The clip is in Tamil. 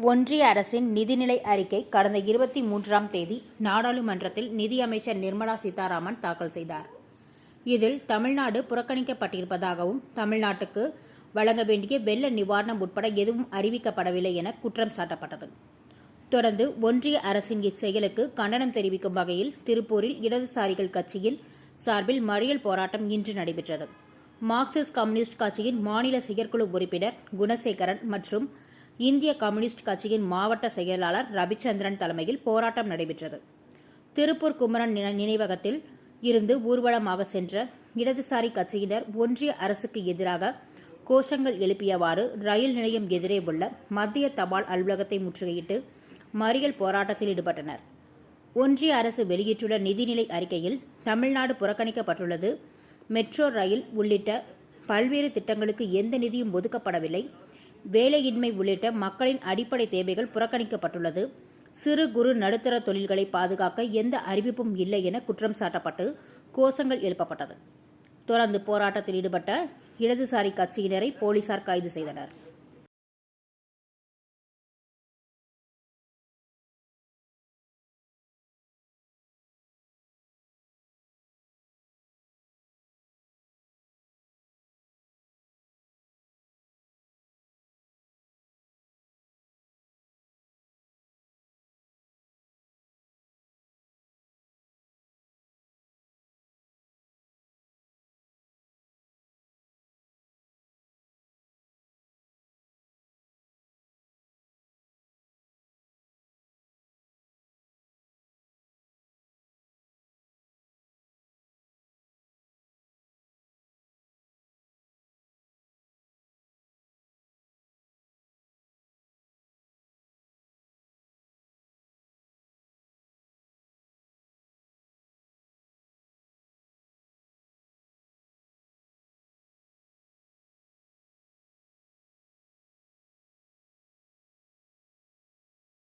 ஒன்றிய அரசின் நிதிநிலை அறிக்கை கடந்த 23ஆம் தேதி நாடாளுமன்றத்தில் நிதியமைச்சர் நிர்மலா சீதாராமன் தாக்கல் செய்தார். இதில் தமிழ்நாடு புறக்கணிக்கப்பட்டிருப்பதாகவும், தமிழ்நாட்டுக்கு வழங்க வேண்டிய வெள்ள நிவாரணம் உட்பட எதுவும் அறிவிக்கப்படவில்லை என குற்றம் சாட்டப்பட்டது. தொடர்ந்து ஒன்றிய அரசின் இச்செயலுக்கு கண்டனம் தெரிவிக்கும் வகையில் திருப்பூரில் இடதுசாரிகள் கட்சியின் சார்பில் மறியல் போராட்டம் இன்று நடைபெற்றது. மார்க்சிஸ்ட் கம்யூனிஸ்ட் கட்சியின் மாநில செயற்குழு உறுப்பினர் குணசேகரன் மற்றும் இந்திய கம்யூனிஸ்ட் கட்சியின் மாவட்ட செயலாளர் ரவிச்சந்திரன் தலைமையில் போராட்டம் நடைபெற்றது. திருப்பூர் குமரன் நினைவகத்தில் இருந்து ஊர்வலமாக சென்ற இடதுசாரி கட்சியினர் ஒன்றிய அரசுக்கு எதிராக கோஷங்கள் எழுப்பியவாறு ரயில் நிலையம் எதிரே உள்ள மத்திய தபால் அலுவலகத்தை முற்றுகையிட்டு மறியல் போராட்டத்தில் ஈடுபட்டனர். ஒன்றிய அரசு வெளியிட்டுள்ள நிதிநிலை அறிக்கையில் தமிழ்நாடு புறக்கணிக்கப்பட்டுள்ளது, மெட்ரோ ரயில் உள்ளிட்ட பல்வேறு திட்டங்களுக்கு எந்த நிதியும் ஒதுக்கப்படவில்லை, வேலையின்மை உள்ளிட்ட மக்களின் அடிப்படை தேவைகள் புறக்கணிக்கப்பட்டுள்ளது, சிறு குறு நடுத்தர தொழில்களை பாதுகாக்க எந்த அறிவிப்பும் இல்லை என குற்றம் சாட்டப்பட்டு கோஷங்கள் எழுப்பப்பட்டது. தொடர்ந்து போராட்டத்தில் ஈடுபட்ட இடதுசாரி கட்சியினரை போலீசார் கைது செய்தனர்.